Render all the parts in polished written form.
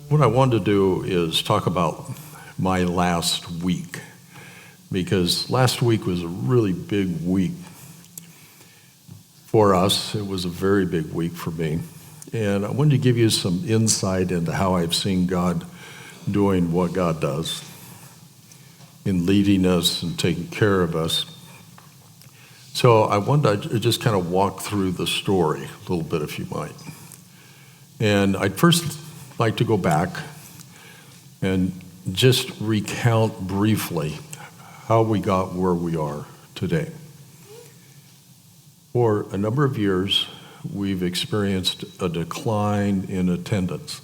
What I wanted to do is talk about my last week, because last week was a really big week for us. It was a very big week for me. And I wanted to give you some insight into how I've seen God doing what God does in leading us and taking care of us. So I wanted to just kind of walk through the story a little bit, if you might. And I'd first like to go back and just recount briefly how we got where we are today. For a number of years, we've experienced a decline in attendance,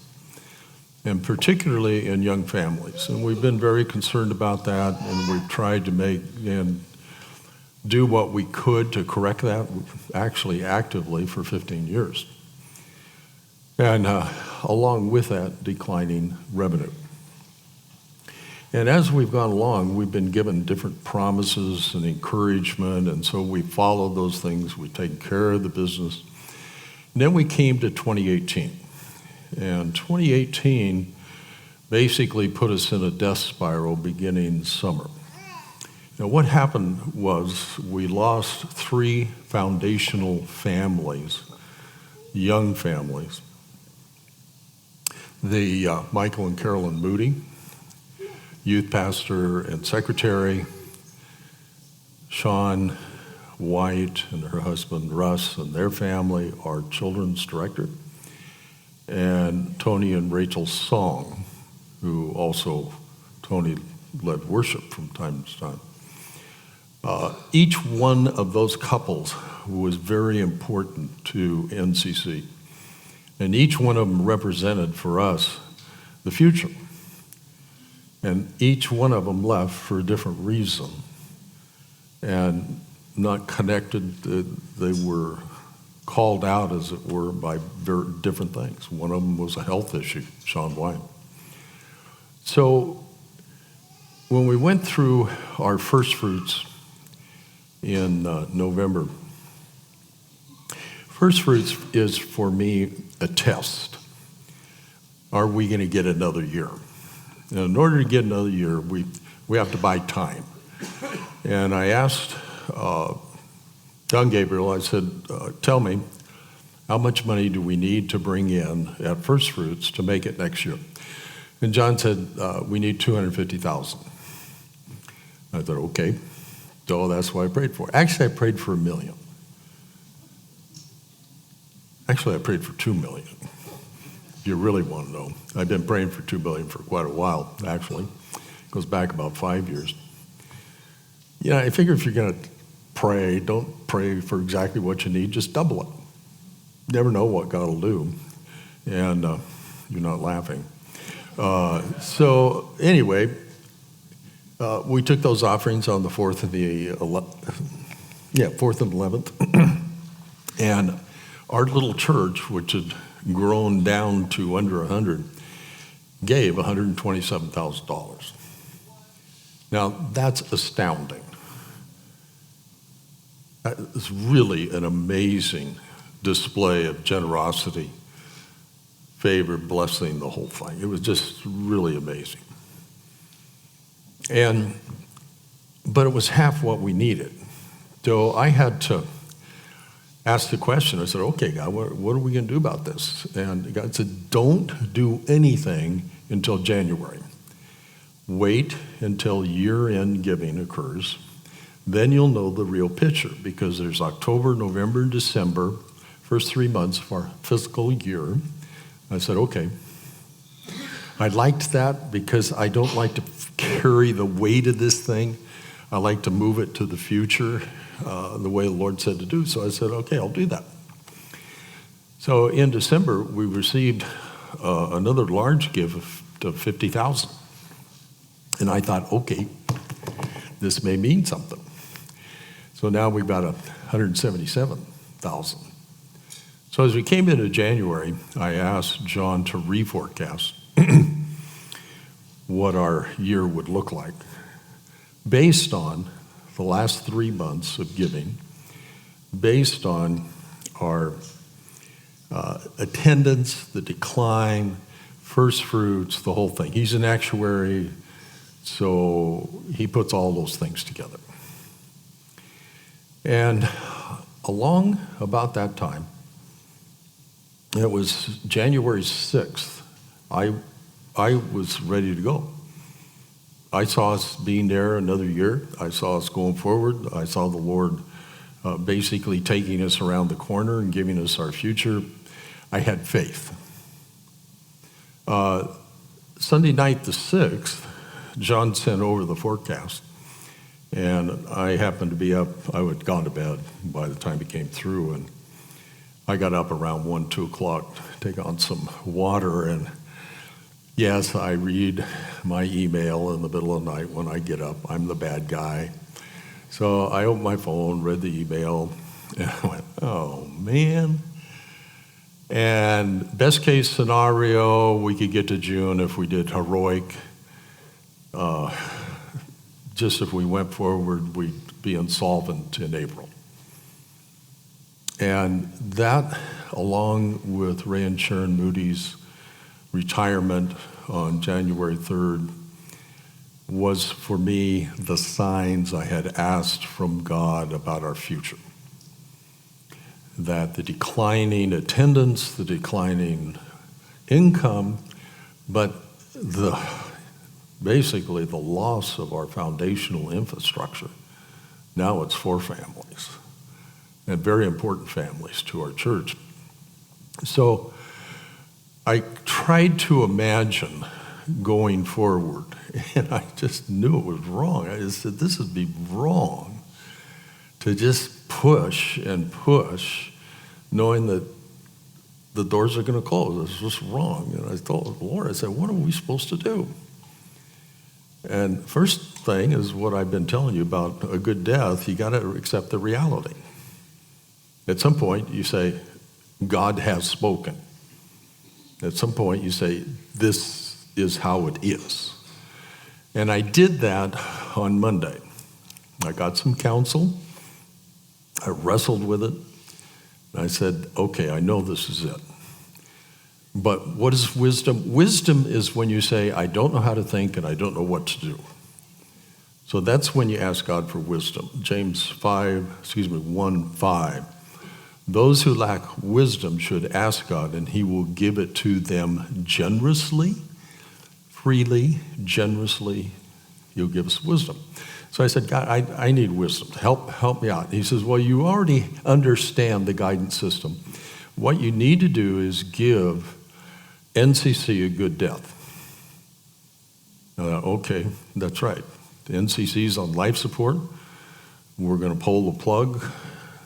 and particularly in young families. And we've been very concerned about that, and we've tried to make and do what we could to correct that, actually actively for 15 years. And along with that, declining revenue. And as we've gone along, we've been given different promises and encouragement, and so we followed those things. We've taken care of the business. And then we came to 2018. And 2018 basically put us in a death spiral beginning summer. Now, what happened was we lost 3 foundational families, young families. The Michael and Carolyn Moody, youth pastor and secretary, Sean White and her husband Russ and their family, our children's director, and Tony and Rachel Song, who also Tony led worship from time to time. Each one of those couples was very important to NCC. And each one of them represented for us the future. And each one of them left for a different reason and not connected. They were called out, as it were, by very different things. One of them was a health issue, Sean White. So when we went through our first fruits in November, first fruits is, for me, a test. Are we going to get another year? And in order to get another year, we have to buy time. And I asked John Gabriel, I said, tell me, how much money do we need to bring in at First Fruits to make it next year? And John said, we need $250,000. I thought, okay. So that's what I prayed for. Actually, I prayed for $1 million. Actually, I prayed for $2 million, if you really want to know. I've been praying for $2 million for quite a while, actually. It goes back about 5 years. Yeah, I figure if you're going to pray, don't pray for exactly what you need, just double it. Never know what God will do. And you're not laughing. So anyway, we took those offerings on the 4th and the 4th and 11th. And our little church, which had grown down to under 100, gave $127,000. Now, that's astounding. That is really an amazing display of generosity, favor, blessing, the whole thing. It was just really amazing. But it was half what we needed. So I had to ask the question. I said, okay, God, what are we going to do about this? And God said, don't do anything until January. Wait until year-end giving occurs. Then you'll know the real picture, because there's October, November, December, first 3 months of our fiscal year. I said, okay. I liked that because I don't like to carry the weight of this thing. I like to move it to the future the way the Lord said to do. So I said, okay, I'll do that. So in December, we received another large gift of $50,000. And I thought, okay, this may mean something. So now we've got $177,000. So as we came into January, I asked John to reforecast what our year would look like based on the last 3 months of giving, based on our attendance, the decline, first fruits, the whole thing. He's an actuary, so he puts all those things together. And along about that time, it was January 6th, I was ready to go. I saw us being there another year. I saw us going forward. I saw the Lord basically taking us around the corner and giving us our future. I had faith. Sunday night the 6th, John sent over the forecast, and I happened to be up. I had gone to bed by the time he came through, and I got up around 1, 2 o'clock to take on some water, and yes, I read my email in the middle of the night when I get up. I'm the bad guy. So I opened my phone, read the email, and I went, oh, man. And best case scenario, we could get to June if we did heroic. Just if we went forward, we'd be insolvent in April. And that, along with Ray and Sharon Moody's retirement on January 3rd, was for me the signs I had asked from God about our future. That the declining attendance, the declining income, but basically the loss of our foundational infrastructure. Now it's 4 families, and very important families to our church. So I tried to imagine going forward, and I just knew it was wrong. I just said, this would be wrong to just push and push, knowing that the doors are going to close. It's just wrong. And I told the Lord, I said, what are we supposed to do? And first thing is what I've been telling you about a good death. You got to accept the reality. At some point, you say, God has spoken. At some point, you say, this is how it is. And I did that on Monday. I got some counsel. I wrestled with it. And I said, okay, I know this is it. But what is wisdom? Wisdom is when you say, I don't know how to think and I don't know what to do. So that's when you ask God for wisdom. James 1:5. Those who lack wisdom should ask God, and he will give it to them generously, freely, generously. He'll give us wisdom. So I said, God, I need wisdom. Help me out. He says, well, you already understand the guidance system. What you need to do is give NCC a good death. Okay, that's right. The NCC's on life support. We're going to pull the plug.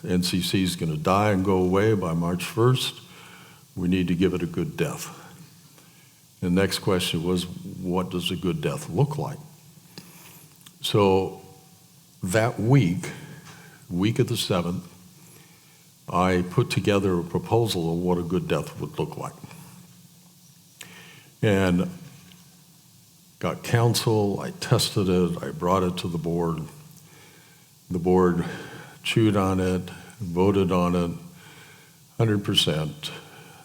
NCC's going to die and go away by March 1st. We need to give it a good death. The next question was, what does a good death look like? So that week of the 7th, I put together a proposal of what a good death would look like. And got counsel, I tested it, I brought it to the board. The board chewed on it, voted on it, 100%,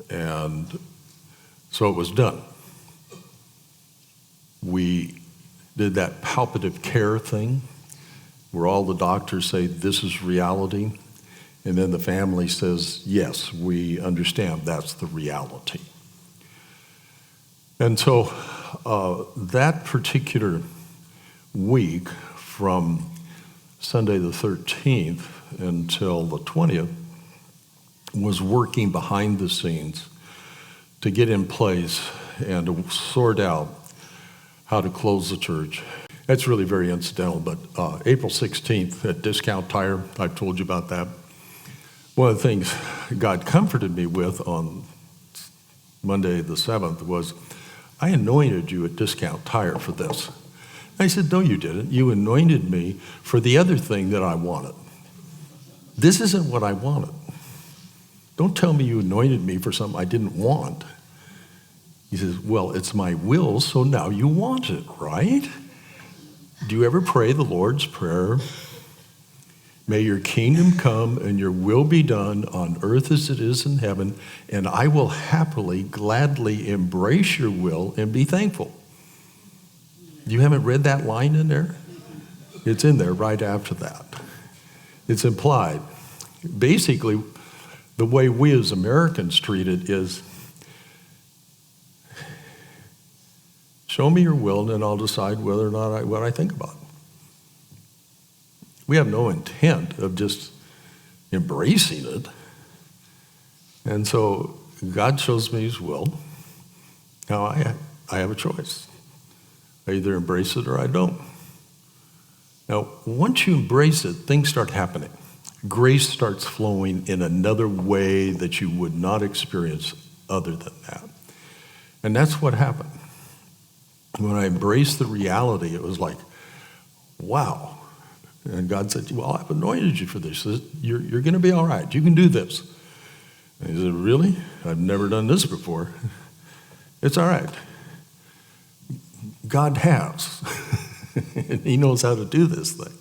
and so it was done. We did that palliative care thing where all the doctors say this is reality, and then the family says, yes, we understand that's the reality. And so that particular week from Sunday the 13th until the 20th was working behind the scenes to get in place and to sort out how to close the church. That's really very incidental, but April 16th at Discount Tire, I've told you about that. One of the things God comforted me with on Monday the 7th was, I anointed you at Discount Tire for this. I said, no, you didn't. You anointed me for the other thing that I wanted. This isn't what I wanted. Don't tell me you anointed me for something I didn't want. He says, well, it's my will, so now you want it, right? Do you ever pray the Lord's Prayer? May your kingdom come and your will be done on earth as it is in heaven, and I will happily, gladly embrace your will and be thankful. You haven't read that line in there? It's in there right after that. It's implied. Basically, the way we as Americans treat it is, show me your will, and then I'll decide whether or not what I think about it. We have no intent of just embracing it. And so God shows me his will. Now I have a choice. I either embrace it or I don't. Now, once you embrace it, things start happening. Grace starts flowing in another way that you would not experience other than that. And that's what happened. When I embraced the reality, it was like, wow. And God said, well, I've anointed you for this. You're going to be all right. You can do this. And he said, really? I've never done this before. It's all right. God has. And he knows how to do this thing.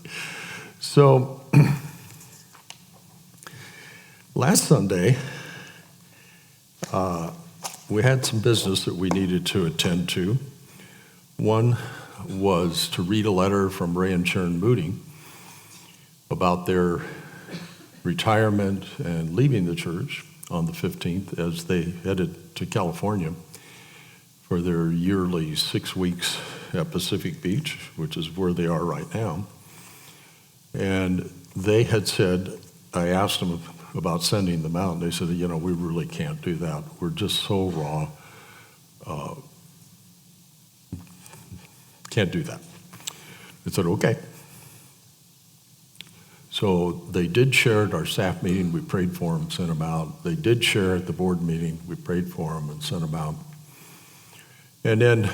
So last Sunday, we had some business that we needed to attend to. One was to read a letter from Ray and Sharon Moody about their retirement and leaving the church on the 15th as they headed to California for their yearly 6 weeks at Pacific Beach, which is where they are right now. And they had said, I asked them about sending them out, and they said, we really can't do that. We're just so raw. Can't do that. I said, okay. So they did share at our staff meeting. We prayed for them, sent them out. They did share at the board meeting. We prayed for them and sent them out. And then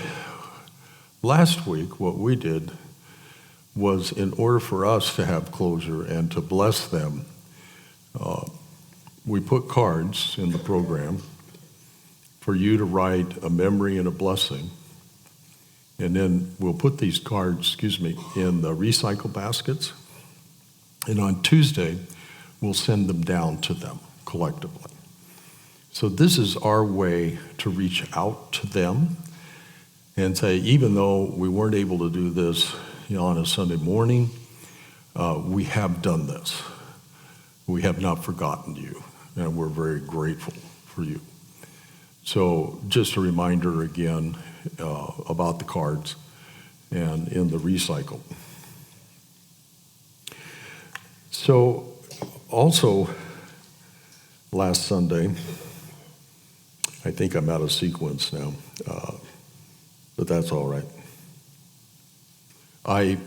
last week, what we did was, in order for us to have closure and to bless them, we put cards in the program for you to write a memory and a blessing. And then we'll put these cards, in the recycle baskets. And on Tuesday, we'll send them down to them collectively. So this is our way to reach out to them and say, even though we weren't able to do this on a Sunday morning, we have done this. We have not forgotten you, and we're very grateful for you. So just a reminder again about the cards and in the recycle. So also last Sunday, I think I'm out of sequence now, but that's all right. I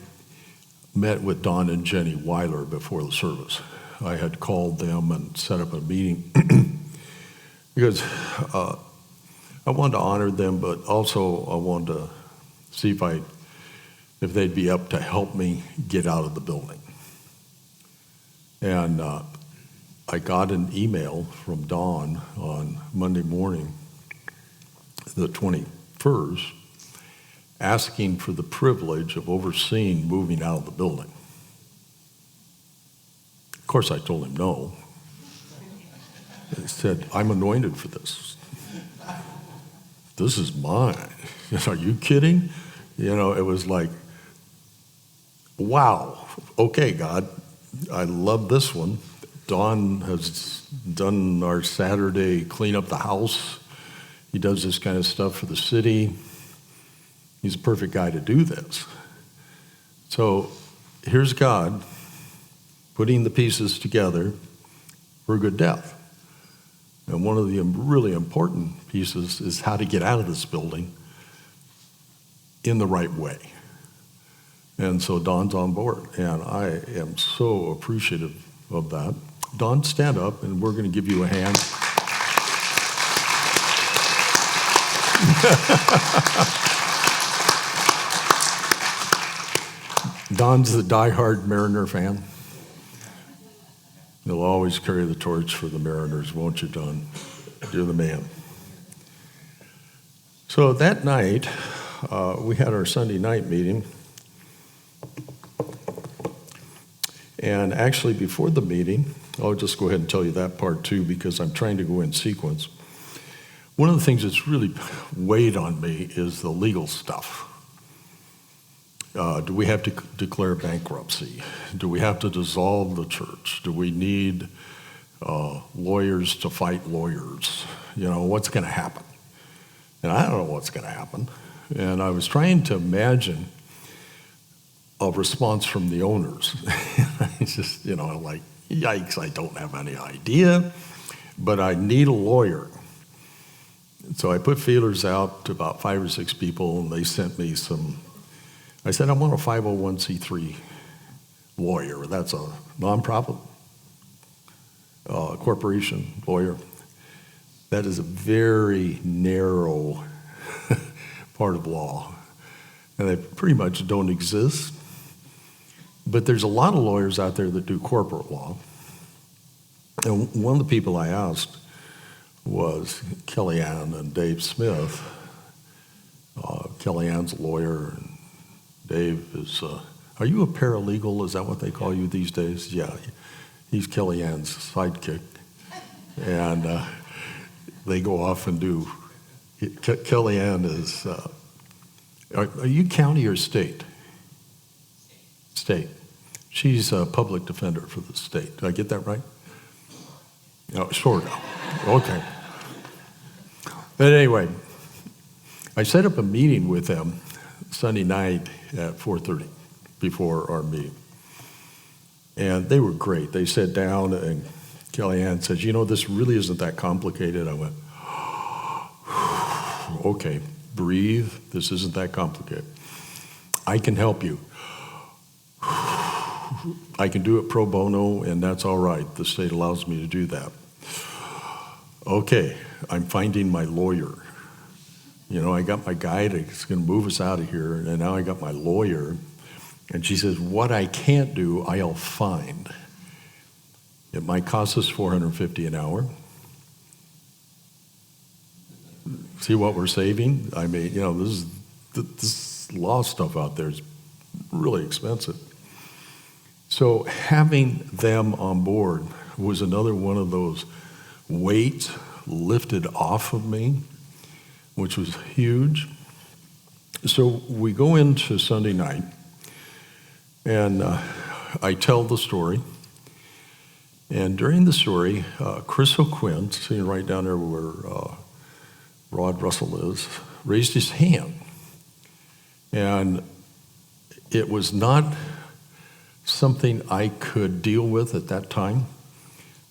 met with Don and Jenny Weiler before the service. I had called them and set up a meeting because I wanted to honor them, but also I wanted to see if they'd be up to help me get out of the building. And I got an email from Dawn on Monday morning, the 21st, asking for the privilege of overseeing moving out of the building. Of course, I told him no. He said, I'm anointed for this. This is mine. Are you kidding? It was like, wow, okay, God, I love this one. Don has done our Saturday clean up the house. He does this kind of stuff for the city. He's a perfect guy to do this. So here's God putting the pieces together for a good death. And one of the really important pieces is how to get out of this building in the right way. And so Don's on board, and I am so appreciative of that. Don, stand up, and we're going to give you a hand. Don's the diehard Mariner fan. You'll always carry the torch for the Mariners, won't you, Don? You're the man. So that night, we had our Sunday night meeting, And actually, before the meeting, I'll just go ahead and tell you that part too, because I'm trying to go in sequence. One of the things that's really weighed on me is the legal stuff. Do we have to declare bankruptcy? Do we have to dissolve the church? Do we need lawyers to fight lawyers? What's going to happen? And I don't know what's going to happen. And I was trying to imagine a response from the owners. It's just, like, yikes, I don't have any idea, but I need a lawyer. So I put feelers out to about 5 or 6 people, and they sent me I said, I want a 501c3 lawyer. That's a nonprofit corporation lawyer. That is a very narrow part of law, and they pretty much don't exist. But there's a lot of lawyers out there that do corporate law. And one of the people I asked was Kellyanne and Dave Smith. Kellyanne's a lawyer, and Dave is, are you a paralegal? Is that what they call you these days? Yeah, he's Kellyanne's sidekick. And they go off and do, Kellyanne is, are you county or state? State. She's a public defender for the state. Did I get that right? No, sort of. Okay. But anyway, I set up a meeting with them Sunday night at 4:30 before our meeting. And they were great. They sat down, and Kellyanne says, this really isn't that complicated. I went, okay, breathe. This isn't that complicated. I can help you. I can do it pro bono, and that's all right. The state allows me to do that. Okay, I'm finding my lawyer. I got my guy that's going to move us out of here, and now I got my lawyer. And she says, what I can't do, I'll find. It might cost us $450 an hour. See what we're saving? I mean, this law stuff out there is really expensive. So having them on board was another one of those weights lifted off of me, which was huge. So we go into Sunday night, and I tell the story. And during the story, Chris O'Quinn, sitting right down there where Rod Russell is, raised his hand. And it was not something I could deal with at that time,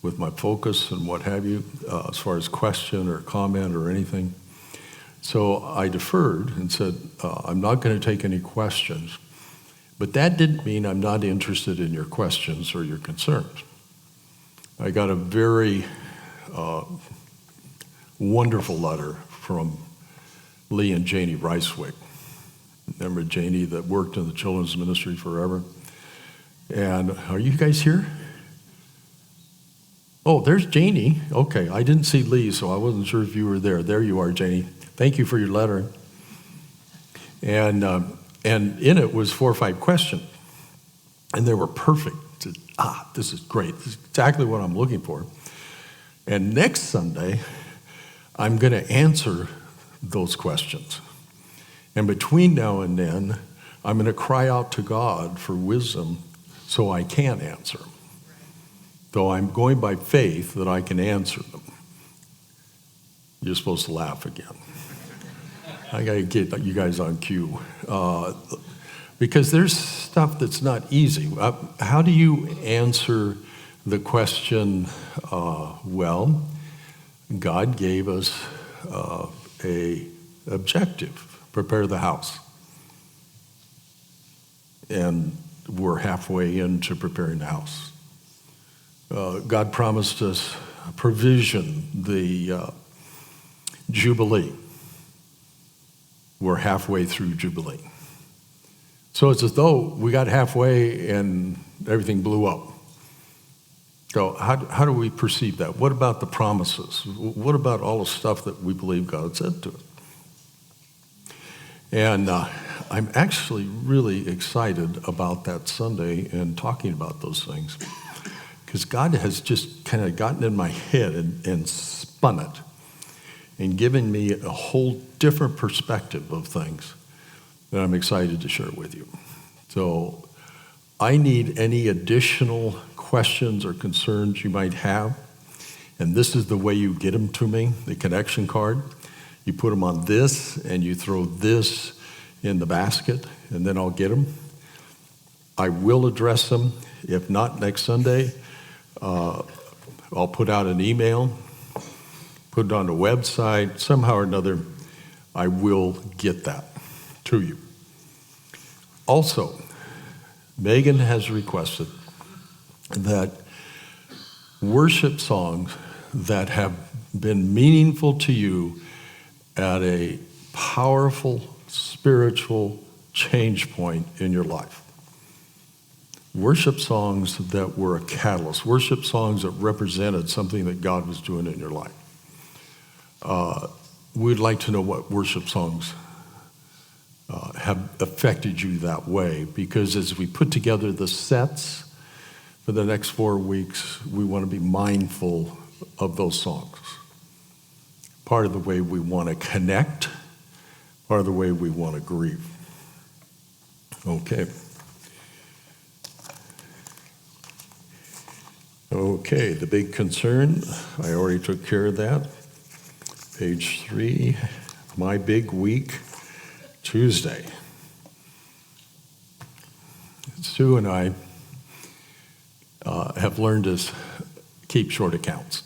with my focus and what have you, as far as question or comment or anything. So I deferred and said, I'm not going to take any questions. But that didn't mean I'm not interested in your questions or your concerns. I got a very wonderful letter from Lee and Janie Ricewick. Remember Janie that worked in the children's ministry forever? And are you guys here? Oh, there's Janie. Okay, I didn't see Lee, so I wasn't sure if you were there. There you are, Janie. Thank you for your letter. And in it was 4 or 5 questions, and they were perfect. I said, this is great. This is exactly what I'm looking for. And next Sunday, I'm going to answer those questions. And between now and then, I'm going to cry out to God for wisdom so I can answer them. Though I'm going by faith that I can answer them. You're supposed to laugh again. I got to get you guys on cue. Because there's stuff that's not easy. How do you answer the question, well, God gave us a objective, prepare the house. And we're halfway into preparing the house. God promised us provision, the Jubilee. We're halfway through Jubilee. So it's as though we got halfway and everything blew up. So how do we perceive that? What about the promises? What about all the stuff that we believe God said to us? And I'm actually really excited about that Sunday and talking about those things, because God has just kind of gotten in my head and spun it and given me a whole different perspective of things that I'm excited to share with you. So I need any additional questions or concerns you might have, and this is the way you get them to me, the connection card. You put them on this, and you throw this in the basket, and then I'll get them. I will address them. If not next Sunday, I'll put out an email, put it on the website, somehow or another, I will get that to you. Also, Megan has requested that worship songs that have been meaningful to you at a powerful spiritual change point in your life. Worship songs that were a catalyst, worship songs that represented something that God was doing in your life. We'd like to know what worship songs have affected you that way, because as we put together the sets for the next 4 weeks, we want to be mindful of those songs. Part of the way we want to connect, part of the way we want to grieve. Okay, the big concern, I already took care of that. Page 3, my big week, Tuesday. Sue and I have learned to keep short accounts,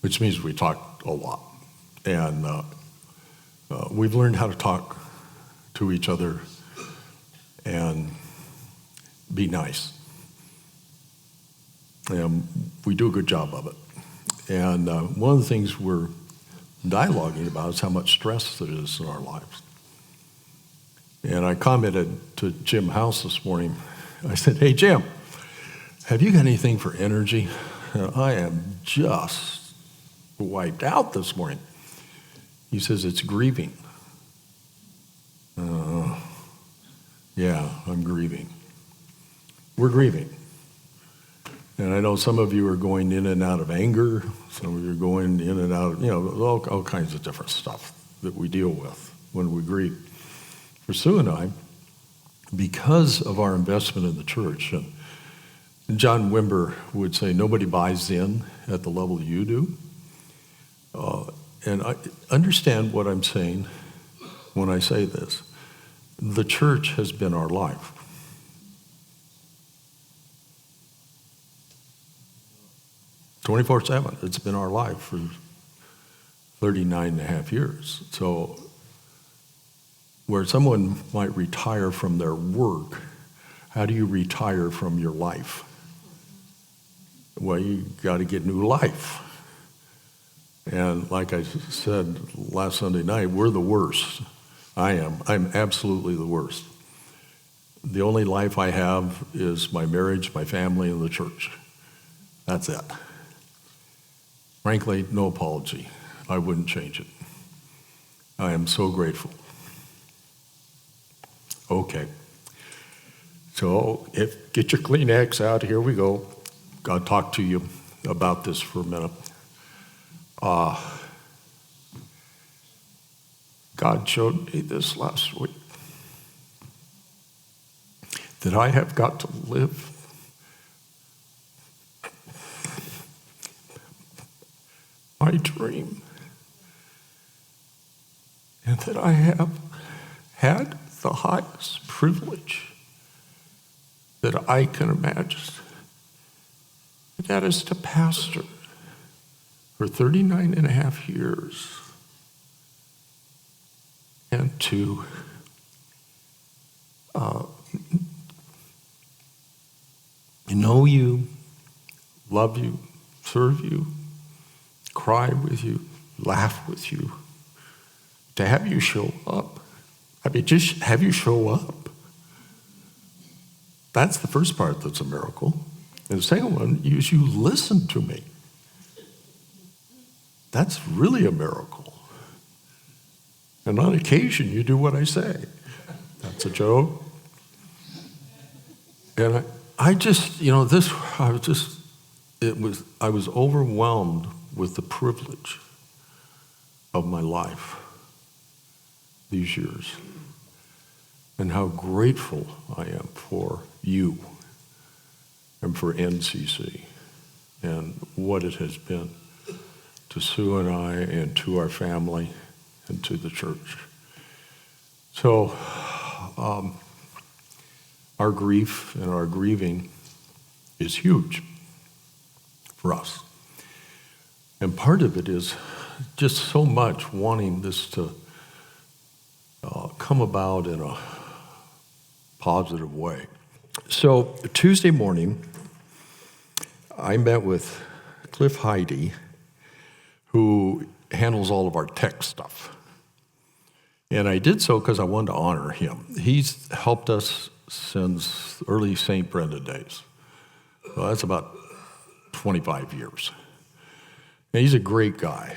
which means we talk a lot. And we've learned how to talk to each other and be nice. And we do a good job of it. And one of the things we're dialoguing about is how much stress there is in our lives. And I commented to Jim House this morning. I said, "Hey, Jim, have you got anything for energy? I am just wiped out this morning." He says, "It's grieving." Yeah, I'm grieving. We're grieving. And I know some of you are going in and out of anger. Some of you are going in and out of, all kinds of different stuff that we deal with when we grieve. For Sue and I, because of our investment in the church, and John Wimber would say, nobody buys in at the level you do. And I understand what I'm saying when I say this. The church has been our life. "24/7, it's been our life for 39 and a half years. So where someone might retire from their work, how do you retire from your life? Well, you got to get new life. And like I said last Sunday night, we're the worst. I'm absolutely the worst. The only life I have is my marriage, my family, and the church. That's it. Frankly, no apology. I wouldn't change it. I am so grateful. Okay. So get your Kleenex out. Here we go. I'll talk to you about this for a minute. God showed me this last week, that I have got to live my dream, and that I have had the highest privilege that I can imagine. That is to pastor for 39 and a half years and to know you, love you, serve you, cry with you, laugh with you, to have you show up. I mean, just have you show up. That's the first part that's a miracle. And the second one is you listen to me. That's really a miracle. And on occasion, you do what I say. That's a joke. And I just, I was overwhelmed with the privilege of my life these years and how grateful I am for you and for NCC and what it has been to Sue and I and to our family and to the church. So our grief and our grieving is huge for us. And part of it is just so much wanting this to come about in a positive way. So Tuesday morning, I met with Cliff Heidi, who handles all of our tech stuff. And I did so because I wanted to honor him. He's helped us since early St. Brenda days. Well, that's about 25 years. And he's a great guy,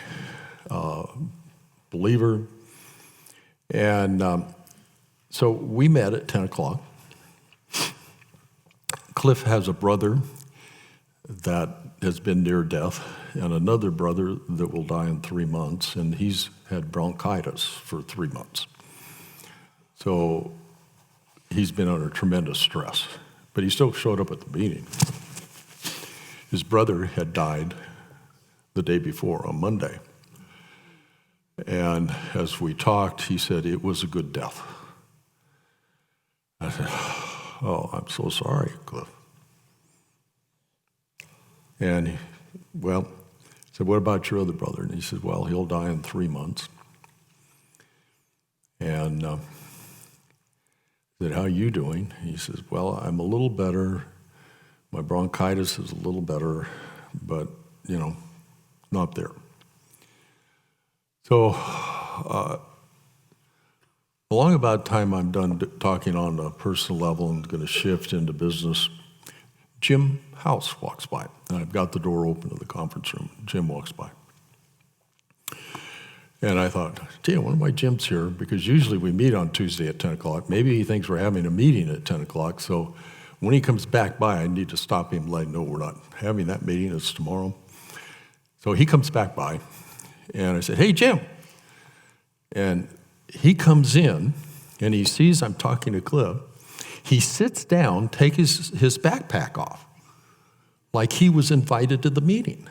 believer. And so we met at 10 o'clock. Cliff has a brother that has been near death and another brother that will die in 3 months, and he's had bronchitis for 3 months. So he's been under tremendous stress, but he still showed up at the meeting. His brother had died the day before, on Monday. And as we talked, he said it was a good death. I said, oh, I'm so sorry, Cliff. And he said, what about your other brother? And he said, well, he'll die in 3 months. And I said, how are you doing? He says, well, I'm a little better. My bronchitis is a little better, but, not there. So along about time I'm done talking on a personal level and going to shift into business, Jim House walks by. And I've got the door open to the conference room. Jim walks by. And I thought, gee, I wonder why Jim's here, because usually we meet on Tuesday at 10 o'clock. Maybe he thinks we're having a meeting at 10 o'clock, so when he comes back by, I need to stop him and let him know we're not having that meeting, it's tomorrow. So he comes back by, and I said, hey, Jim. And he comes in, and he sees I'm talking to Cliff. He sits down, takes his backpack off, like he was invited to the meeting.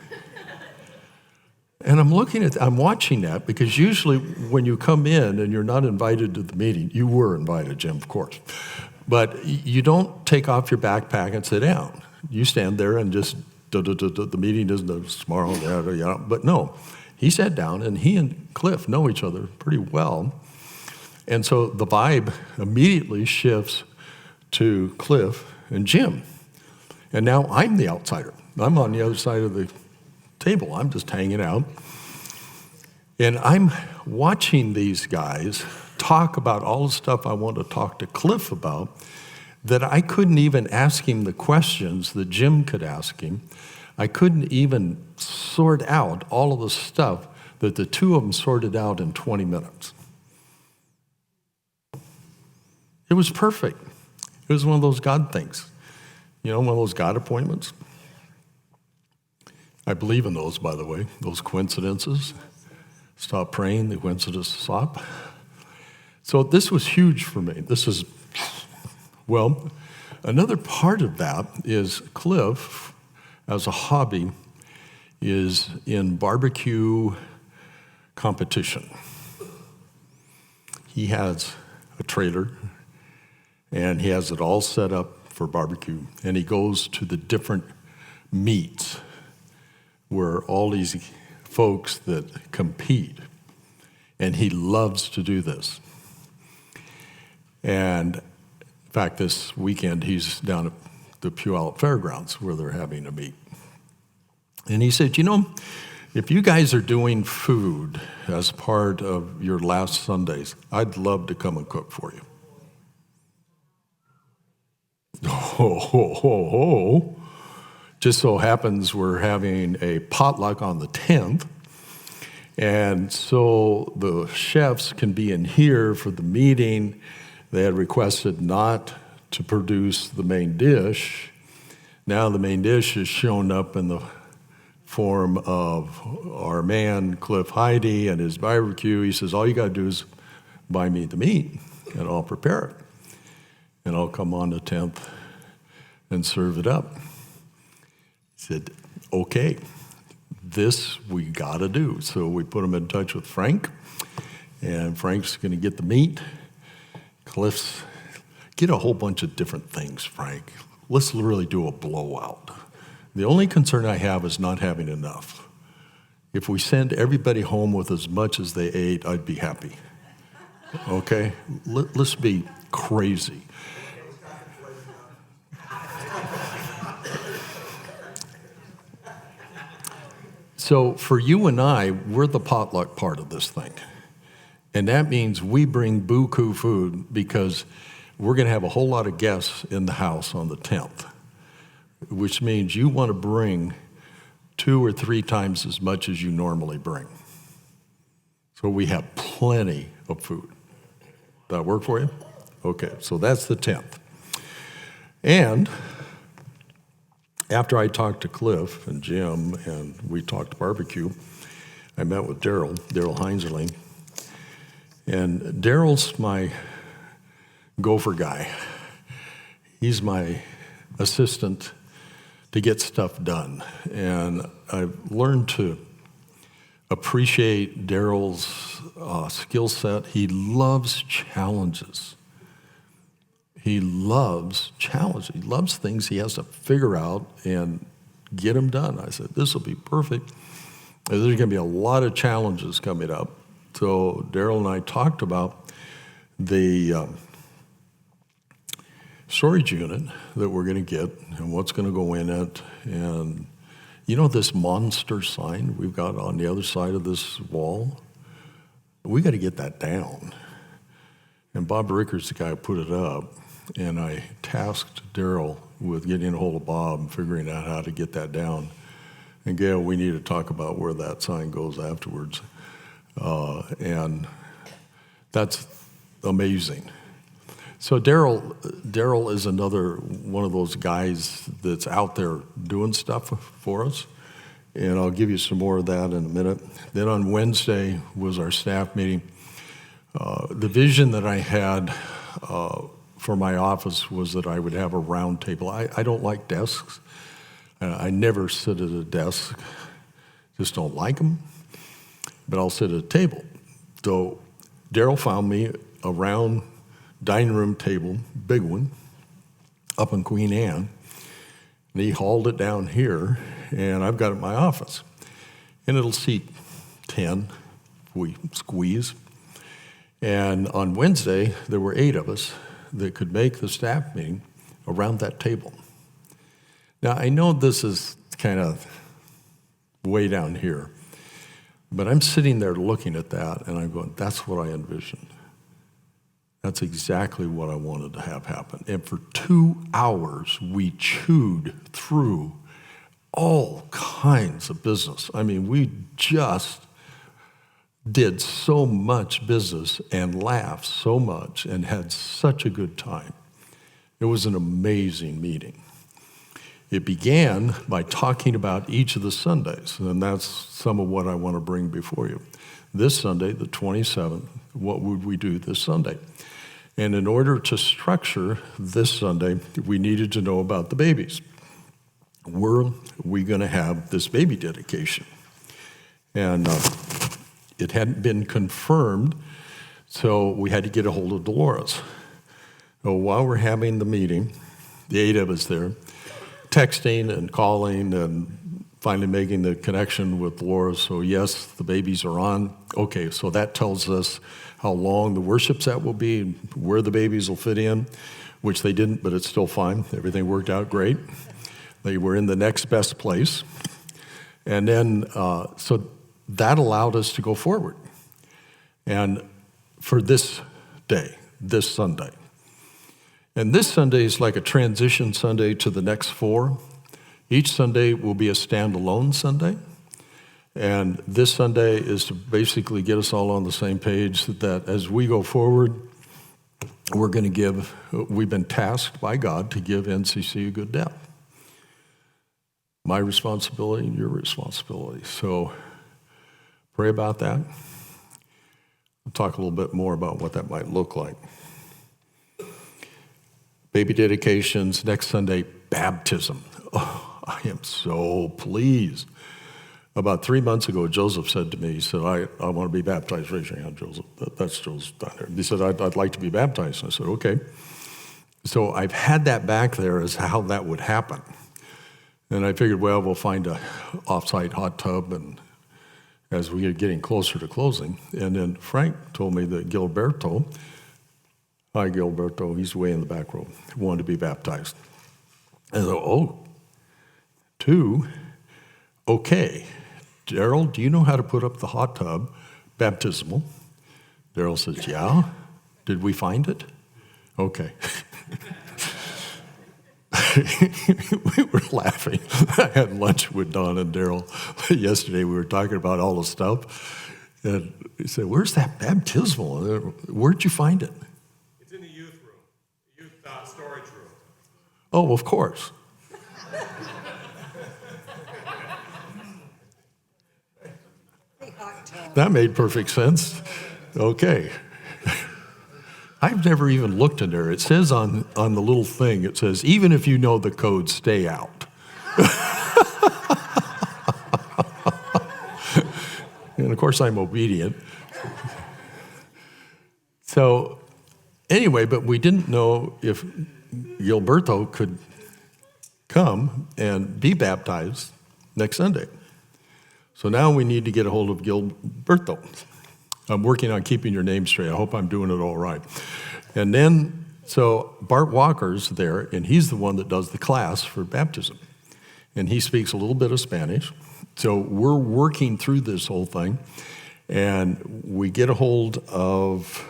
And I'm watching that, because usually when you come in and you're not invited to the meeting, you were invited, Jim, of course, but you don't take off your backpack and sit down. You stand there and just, the meeting isn't tomorrow, but no. He sat down, and he and Cliff know each other pretty well. And so the vibe immediately shifts to Cliff and Jim. And now I'm the outsider. I'm on the other side of the table. I'm just hanging out. And I'm watching these guys talk about all the stuff I want to talk to Cliff about that I couldn't even ask him the questions that Jim could ask him. I couldn't even sort out all of the stuff that the two of them sorted out in 20 minutes. It was perfect. It was one of those God things. One of those God appointments. I believe in those, by the way, those coincidences. Stop praying, the coincidences stop. So this was huge for me. Another part of that is Cliff, as a hobby, is in barbecue competition. He has a trailer, and he has it all set up for barbecue, and he goes to the different meets where all these folks that compete, and he loves to do this. And in fact, this weekend he's down at the Puyallup Fairgrounds where they're having a meet. And he said, if you guys are doing food as part of your last Sundays, I'd love to come and cook for you. Just so happens we're having a potluck on the 10th, And so the chefs can be in here for the meeting. They had requested not to produce the main dish. Now the main dish has shown up in the form of our man, Cliff Heidi, and his barbecue. He says, all you got to do is buy me the meat, and I'll prepare it. And I'll come on the 10th and serve it up. He said, okay, this we got to do. So we put him in touch with Frank, and Frank's going to get the meat. Cliff's, get a whole bunch of different things, Frank. Let's really do a blowout. The only concern I have is not having enough. If we send everybody home with as much as they ate, I'd be happy. Okay? Let's be crazy. So for you and I, we're the potluck part of this thing. And that means we bring buku food because we're going to have a whole lot of guests in the house on the 10th, which means you want to bring 2 or 3 times as much as you normally bring. So we have plenty of food. That work for you? Okay, so that's the 10th. And after I talked to Cliff and Jim and we talked barbecue, I met with Daryl Heinzerling. And Daryl's my gopher guy. He's my assistant to get stuff done. And I've learned to appreciate Daryl's skill set. He loves challenges. He loves challenges. He loves things he has to figure out and get them done. I said, this will be perfect. There's going to be a lot of challenges coming up. So Daryl and I talked about the storage unit that we're going to get and what's going to go in it. And you know this monster sign we've got on the other side of this wall? We got to get that down. And Bob Ricker's the guy who put it up. And I tasked Daryl with getting a hold of Bob and figuring out how to get that down. And Gail, we need to talk about where that sign goes afterwards. And that's amazing. So Daryl is another one of those guys that's out there doing stuff for us. And I'll give you some more of that in a minute. Then on Wednesday was our staff meeting. The vision that I had for my office was that I would have a round table. I don't like desks. I never sit at a desk. Just don't like them. But I'll sit at a table. So Daryl found me a round dining room table, big one, up in Queen Anne. And he hauled it down here, and I've got it in my office. And it'll seat 10 if we squeeze. And on Wednesday, there were 8 of us that could make the staff meeting around that table. Now, I know this is kind of way down here, but I'm sitting there looking at that, and I'm going, that's what I envisioned. That's exactly what I wanted to have happen. And for 2 hours, we chewed through all kinds of business. I mean, we just did so much business and laughed so much and had such a good time. It was an amazing meeting. It began by talking about each of the Sundays, and that's some of what I want to bring before you. This Sunday, the 27th, what would we do this Sunday? And in order to structure this Sunday, we needed to know about the babies. Were we going to have this baby dedication? And it hadn't been confirmed, so we had to get a hold of Dolores. So while we're having the meeting, the 8 of us there, texting and calling and finally making the connection with Dolores. So yes, the babies are on. Okay, so that tells us how long the worship set will be and where the babies will fit in, which they didn't, but it's still fine. Everything worked out great. They were in the next best place. And then, so that allowed us to go forward. And for this day, this Sunday. And this Sunday is like a transition Sunday to the next 4. Each Sunday will be a standalone Sunday. And this Sunday is to basically get us all on the same page that as we go forward, we've been tasked by God to give NCC a good death. My responsibility and your responsibility. So pray about that. We'll talk a little bit more about what that might look like. Baby dedications, next Sunday, baptism. Oh, I am so pleased. About 3 months ago, Joseph said to me, he said, I want to be baptized. Raise your hand, Joseph. That's Joseph down there. He said, I'd like to be baptized. And I said, okay. So I've had that back there as how that would happen. And I figured, well, we'll find a off-site hot tub and as we get getting closer to closing. And then Frank told me that Gilberto, hi Gilberto, he's way in the back row, wanted to be baptized. And I thought, oh, 2, okay. Daryl, do you know how to put up the hot tub, baptismal? Daryl says, yeah. Did we find it? Okay. We were laughing. I had lunch with Don and Daryl yesterday. We were talking about all the stuff. And he said, where's that baptismal? Where'd you find it? It's in the youth room, youth storage room. Oh, of course. That made perfect sense. Okay. I've never even looked in there. It says on the little thing, it says, even if you know the code, stay out. And of course, I'm obedient. So anyway, but we didn't know if Gilberto could come and be baptized next Sunday. So now we need to get a hold of Gilberto. I'm working on keeping your name straight. I hope I'm doing it all right. And then, so Bart Walker's there, and he's the one that does the class for baptism. And he speaks a little bit of Spanish. So we're working through this whole thing. And we get a hold of,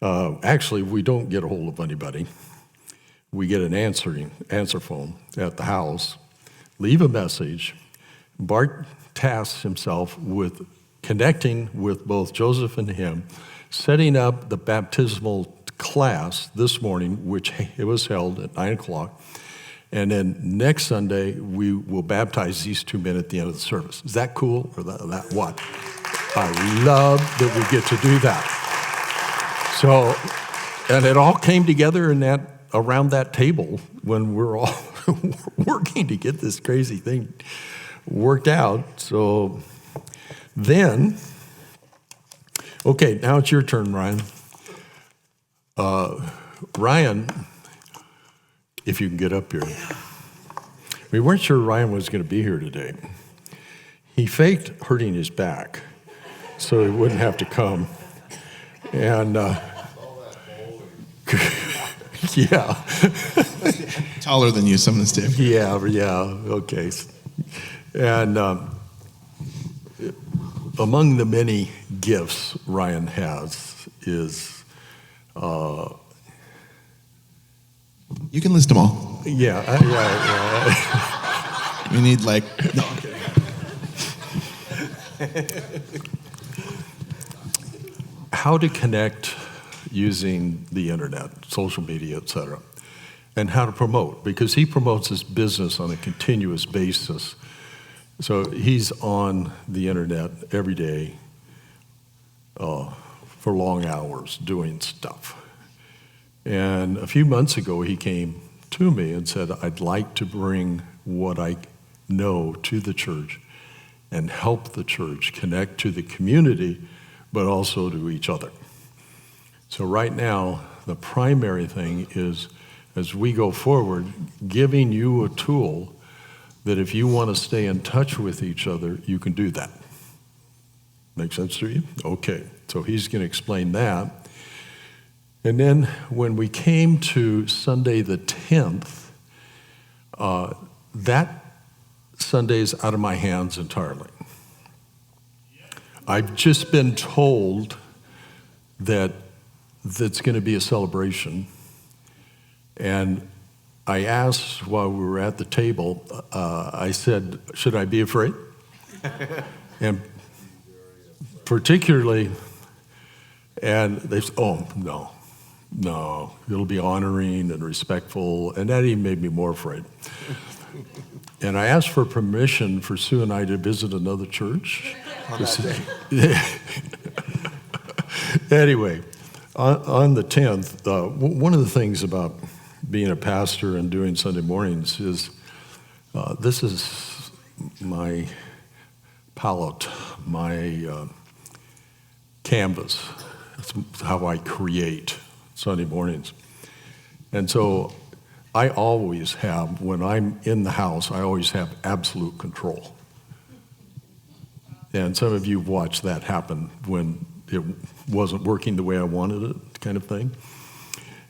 actually, we don't get a hold of anybody. We get an answer phone at the house, leave a message. Bart tasks himself with connecting with both Joseph and him, setting up the baptismal class this morning, which it was held at 9 o'clock. And then next Sunday, we will baptize these 2 men at the end of the service. Is that cool? Or that what? I love that we get to do that. So, and it all came together around that table when we're all working to get this crazy thing worked out. So then, okay, now it's your turn, Ryan. Ryan, if you can get up here. We weren't sure Ryan was going to be here today. He faked hurting his back so he wouldn't have to come. And, yeah. Taller than you, some of this day. Yeah, okay. And among the many gifts Ryan has is... you can list them all. Yeah. We need no, How to connect using the internet, social media, et cetera, and how to promote, because he promotes his business on a continuous basis. So he's on the internet every day for long hours doing stuff. And a few months ago, he came to me and said, I'd like to bring what I know to the church and help the church connect to the community, but also to each other. So right now, the primary thing is, as we go forward, giving you a tool that if you want to stay in touch with each other, you can do that. Make sense to you? Okay, so he's going to explain that. And then when we came to Sunday the 10th, that Sunday is out of my hands entirely. I've just been told that that's going to be a celebration. And I asked while we were at the table, I said, should I be afraid? And particularly, and they said, oh, no, it'll be honoring and respectful, and that even made me more afraid. And I asked for permission for Sue and I to visit another church. On that day. Anyway, on the 10th, one of the things about being a pastor and doing Sunday mornings is this is my palette, my canvas. It's how I create Sunday mornings. And so I always have, when I'm in the house, I always have absolute control. And some of you have watched that happen when it wasn't working the way I wanted it, kind of thing.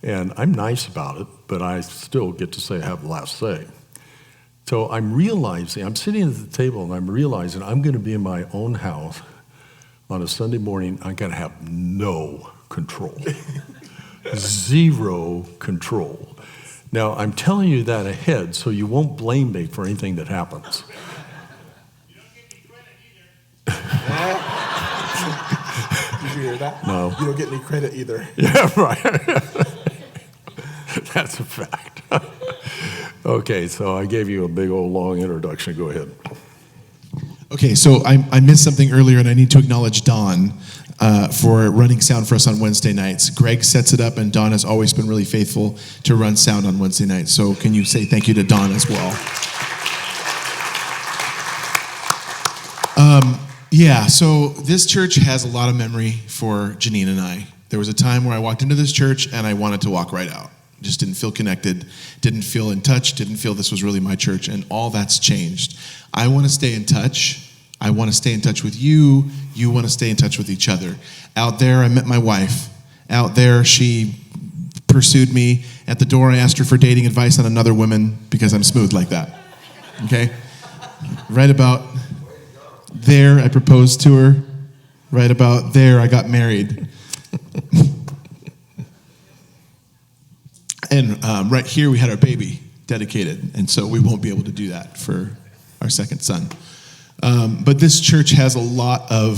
And I'm nice about it, but I still get to say I have the last say. So I'm realizing, I'm sitting at the table and I'm realizing I'm going to be in my own house on a Sunday morning. I'm going to have no control. Zero control. Now, I'm telling you that ahead so you won't blame me for anything that happens. You don't get any credit either. Did you hear that? No. You don't get any credit either. Yeah, right. That's a fact. Okay, so I gave you a big old long introduction. Go ahead. Okay, so I missed something earlier, and I need to acknowledge Dawn for running sound for us on Wednesday nights. Greg sets it up, and Dawn has always been really faithful to run sound on Wednesday nights. So can you say thank you to Dawn as well? Yeah, so this church has a lot of memory for Janine and I. There was a time where I walked into this church, and I wanted to walk right out. Just didn't feel connected, didn't feel in touch, didn't feel this was really my church, and all that's changed. I want to stay in touch. I want to stay in touch with you. You want to stay in touch with each other. Out there, I met my wife. Out there, she pursued me. At the door, I asked her for dating advice on another woman because I'm smooth like that. Okay? Right about there, I proposed to her. Right about there, I got married. And right here, we had our baby dedicated. And so we won't be able to do that for our second son. But this church has a lot of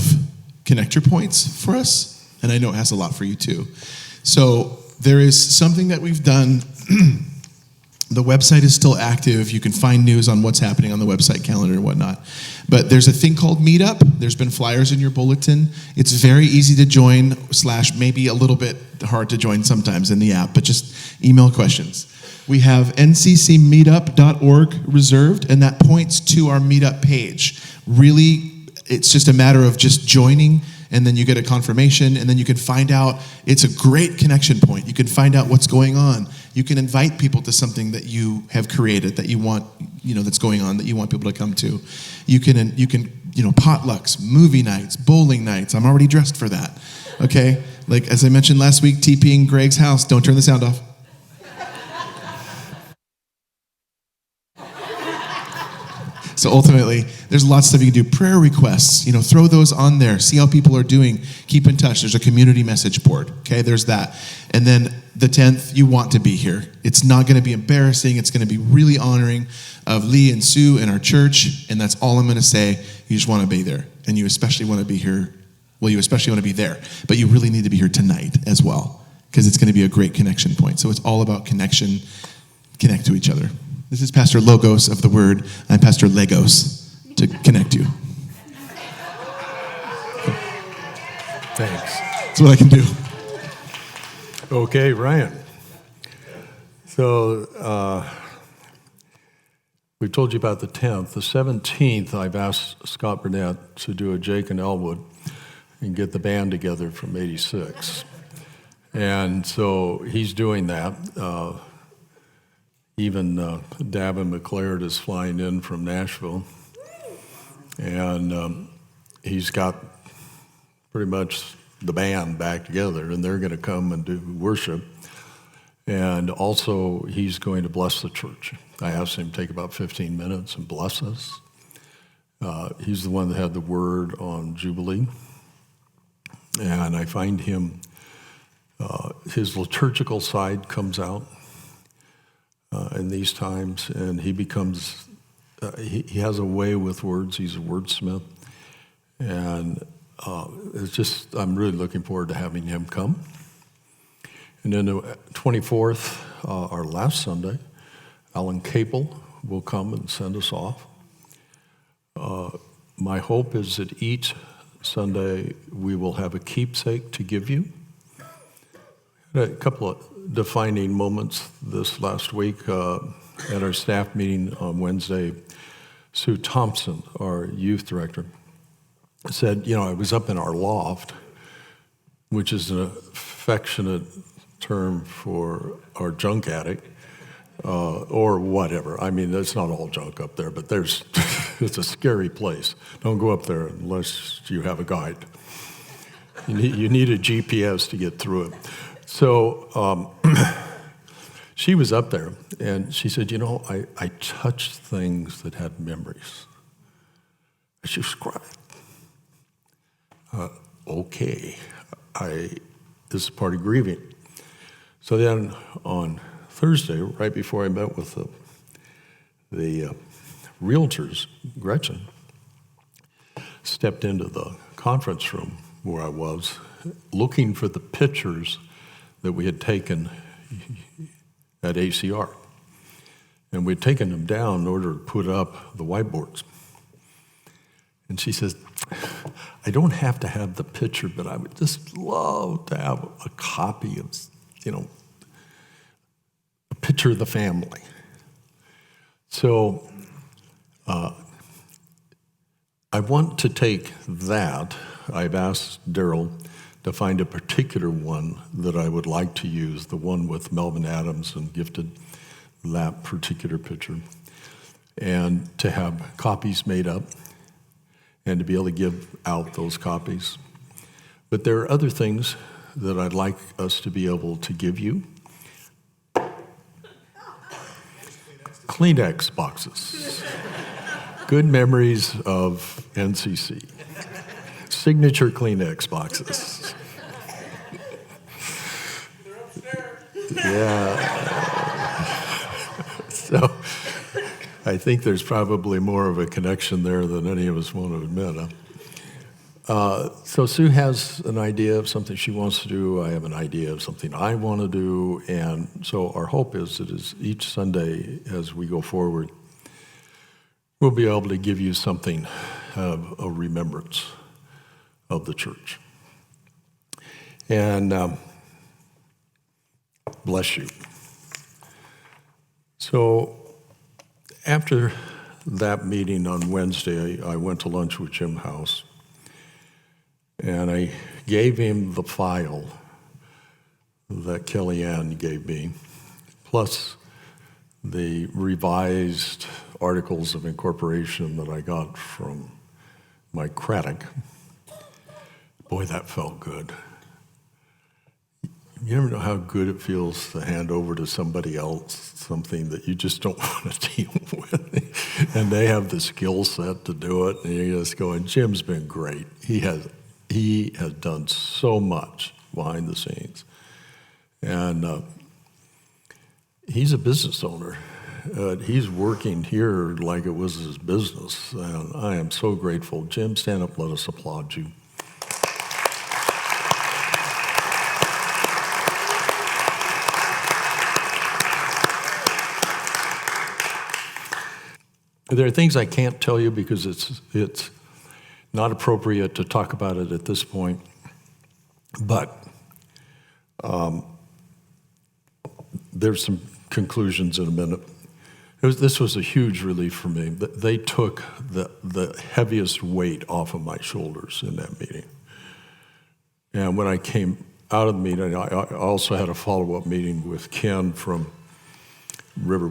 connector points for us. And I know it has a lot for you too. So there is something that we've done. The website is still active. You can find news on what's happening on the website calendar and whatnot. But there's a thing called Meetup. There's been flyers in your bulletin. It's very easy to join / maybe a little bit hard to join sometimes in the app, but just email questions. We have nccmeetup.org reserved, and that points to our Meetup page. Really, it's just a matter of just joining, and then you get a confirmation, and then you can find out. It's a great connection point. You can find out what's going on. You can invite people to something that you have created that you want, that's going on, that you want people to come to. You can, potlucks, movie nights, bowling nights. I'm already dressed for that, okay? Like, as I mentioned last week, TPing Greg's house. Don't turn the sound off. So ultimately, there's lots of stuff you can do. Prayer requests, throw those on there. See how people are doing. Keep in touch. There's a community message board. Okay, there's that. And then the 10th, you want to be here. It's not going to be embarrassing. It's going to be really honoring of Lee and Sue and our church. And that's all I'm going to say. You just want to be there. And you especially want to be here. Well, you especially want to be there. But you really need to be here tonight as well. Because it's going to be a great connection point. So it's all about connection. Connect to each other. This is Pastor Logos of the Word. I'm Pastor Legos to connect you. Thanks. That's what I can do. Okay, Ryan. So we told you about the 10th. The 17th, I've asked Scott Bennett to do a Jake and Elwood and get the band together from 86. And so he's doing that. Even Davin McLeod is flying in from Nashville. And he's got pretty much the band back together, and they're going to come and do worship. And also, he's going to bless the church. I asked him to take about 15 minutes and bless us. He's the one that had the word on Jubilee. And I find him, his liturgical side comes out in these times, and he becomes he has a way with words. He's a wordsmith. And it's just, I'm really looking forward to having him come. And then the 24th, our last Sunday, Alan Capel will come and send us off. My hope is that each Sunday we will have a keepsake to give you. A couple of defining moments this last week at our staff meeting on Wednesday. Sue Thompson, our youth director, said, I was up in our loft, which is an affectionate term for our junk attic, or whatever. I mean, it's not all junk up there, but it's a scary place. Don't go up there unless you have a guide. You need a GPS to get through it. So she was up there, and she said, I touched things that had memories. She was crying. Okay, this is part of grieving. So then on Thursday, right before I met with the realtors, Gretchen stepped into the conference room where I was, looking for the pictures that we had taken at ACR. And we'd taken them down in order to put up the whiteboards. And she says, I don't have to have the picture, but I would just love to have a copy of, a picture of the family. So I want to take that. I've asked Daryl to find a particular one that I would like to use, the one with Melvin Adams, and gifted that particular picture, and to have copies made up and to be able to give out those copies. But there are other things that I'd like us to be able to give you. Kleenex boxes. Good memories of NCC. Signature Kleenex boxes. Yeah. So I think there's probably more of a connection there than any of us want to admit. So Sue has an idea of something she wants to do. I have an idea of something I want to do. And so our hope is that each Sunday as we go forward, we'll be able to give you something of a remembrance of the church. And bless you. So after that meeting on Wednesday, I went to lunch with Jim House, and I gave him the file that Kellyanne gave me, plus the revised articles of incorporation that I got from Mike Craddock. Boy, that felt good. You never know how good it feels to hand over to somebody else something that you just don't want to deal with. And they have the skill set to do it. And you're just going, Jim's been great. He has done so much behind the scenes. And he's a business owner. He's working here like it was his business. And I am so grateful. Jim, stand up, let us applaud you. There are things I can't tell you because it's not appropriate to talk about it at this point. But there's some conclusions in a minute. This was a huge relief for me. They took the heaviest weight off of my shoulders in that meeting. And when I came out of the meeting, I also had a follow-up meeting with Ken from River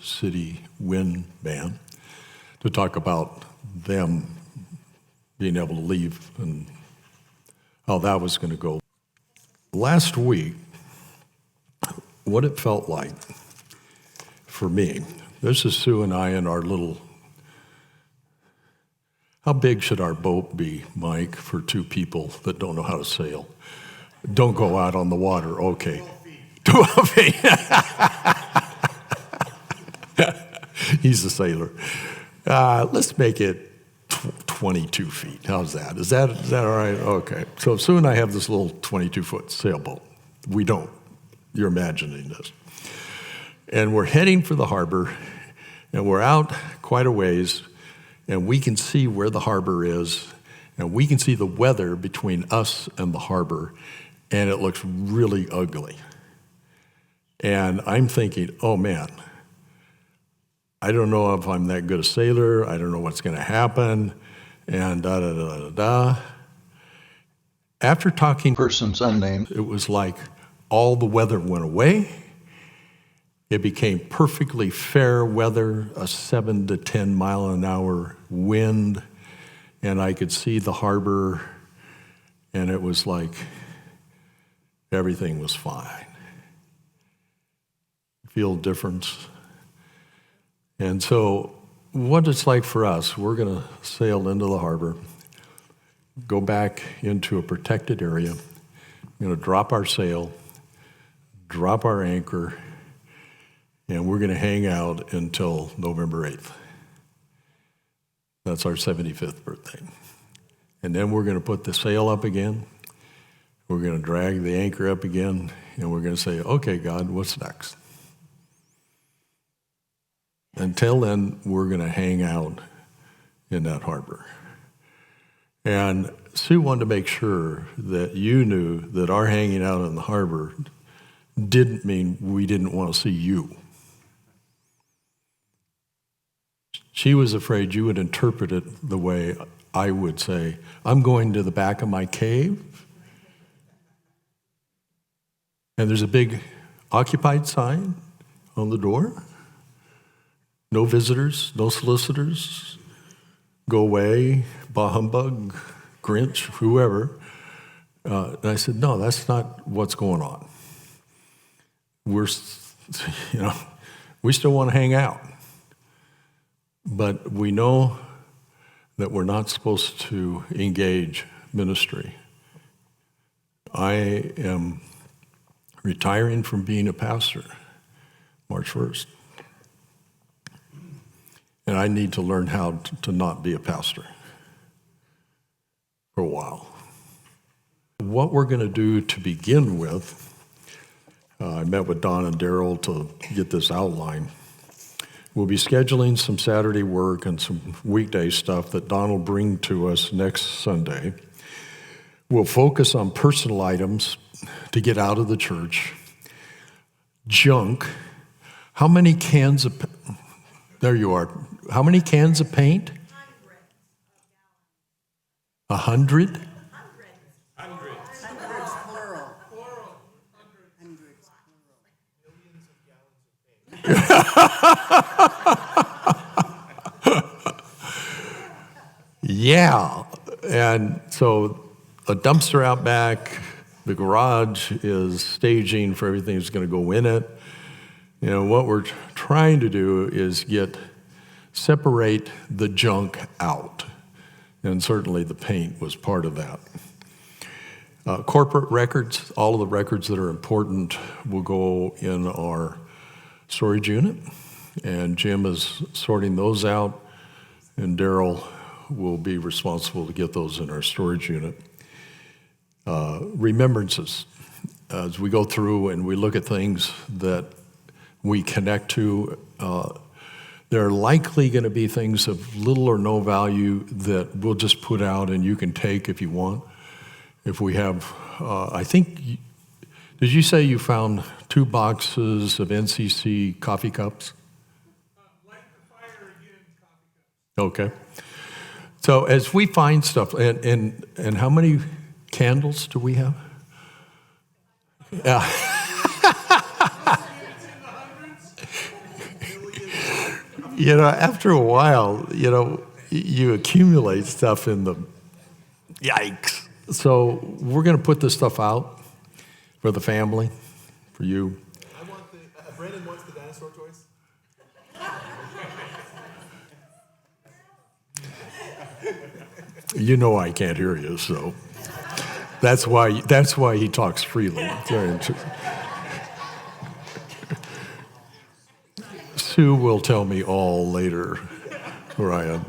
City Wind Band to talk about them being able to leave and how that was going to go. Last week, what it felt like for me, this is Sue and I in our little, how big should our boat be, Mike, for two people that don't know how to sail? Don't go out on the water, okay. 12 feet. He's a sailor. Let's make it 22 feet. How's that? Is that all right? Okay. So soon I have this little 22-foot sailboat. We don't. You're imagining this. And we're heading for the harbor, and we're out quite a ways, and we can see where the harbor is, and we can see the weather between us and the harbor, and it looks really ugly. And I'm thinking, oh man, I don't know if I'm that good a sailor. I don't know what's going to happen, and da-da-da-da-da. After talking Person's unnamed. it was like all the weather went away. It became perfectly fair weather, a 7 to 10 mile an hour wind, and I could see the harbor, and it was like everything was fine. Feel difference. And so what it's like for us, we're going to sail into the harbor, go back into a protected area. We're going to drop our sail, drop our anchor, and we're going to hang out until November 8th. That's our 75th birthday. And then we're going to put the sail up again. We're going to drag the anchor up again, and we're going to say, okay, God, what's next? Until then, we're going to hang out in that harbor. And Sue wanted to make sure that you knew that our hanging out in the harbor didn't mean we didn't want to see you. She was afraid you would interpret it the way I would say, I'm going to the back of my cave, and there's a big occupied sign on the door. No visitors, no solicitors, go away, bah humbug, Grinch, whoever. And I said, no, that's not what's going on. We still want to hang out. But we know that we're not supposed to engage ministry. I am retiring from being a pastor March 1st. And I need to learn how to not be a pastor for a while. What we're going to do to begin with, I met with Don and Daryl to get this outline. We'll be scheduling some Saturday work and some weekday stuff that Don will bring to us next Sunday. We'll focus on personal items to get out of the church. Junk. How many cans of... There you are. How many cans of paint? 100? Hundreds, plural. Hundreds, Yeah. And so a dumpster out back, the garage is staging for everything that's going to go in it. You know, what we're trying to do is separate the junk out. And certainly the paint was part of that. Corporate records, all of the records that are important will go in our storage unit. And Jim is sorting those out. And Daryl will be responsible to get those in our storage unit. Remembrances. As we go through and we look at things that we connect to, there are likely going to be things of little or no value that we'll just put out and you can take if you want. If we have, I think, did you say you found 2 boxes of NCC coffee cups? Light the fire again, coffee cups. Okay. So as we find stuff, and how many candles do we have? Yeah. You know, after a while, you know, you accumulate stuff in the, yikes. So we're going to put this stuff out for the family, for you. I want Brandon wants the dinosaur toys. You know I can't hear you, so that's why he talks freely. Very interesting. 2 will tell me all later where I am.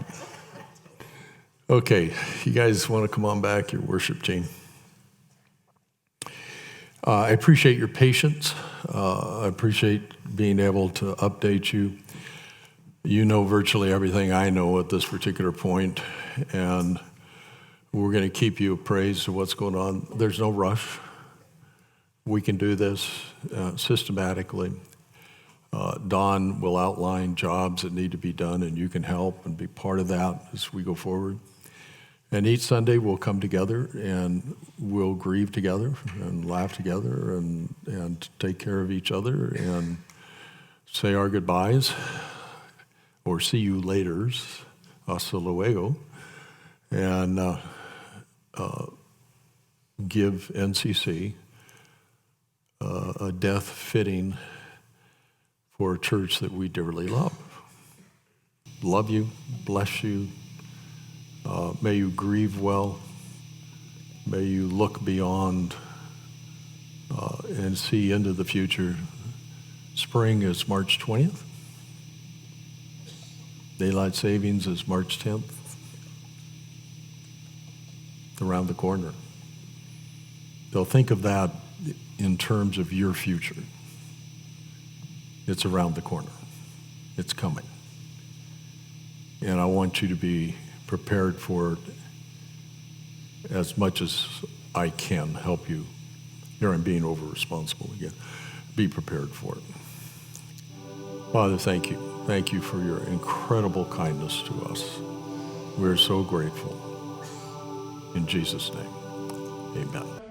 Okay, you guys want to come on back, your worship team? I appreciate your patience. I appreciate being able to update you. You know virtually everything I know at this particular point, and we're going to keep you appraised of what's going on. There's no rush. We can do this systematically. Don will outline jobs that need to be done, and you can help and be part of that as we go forward. And each Sunday we'll come together and we'll grieve together and laugh together and take care of each other and say our goodbyes or see you laters, hasta luego, and give NCC a death fitting for a church that we dearly love. Love you, bless you. May you grieve well. May you look beyond and see into the future. Spring is March 20th. Daylight savings is March 10th. Around the corner. So think of that in terms of your future. It's around the corner. It's coming. And I want you to be prepared for it as much as I can help you. Here I'm being over responsible again. Be prepared for it. Father, thank you. Thank you for your incredible kindness to us. We're so grateful. In Jesus' name, amen.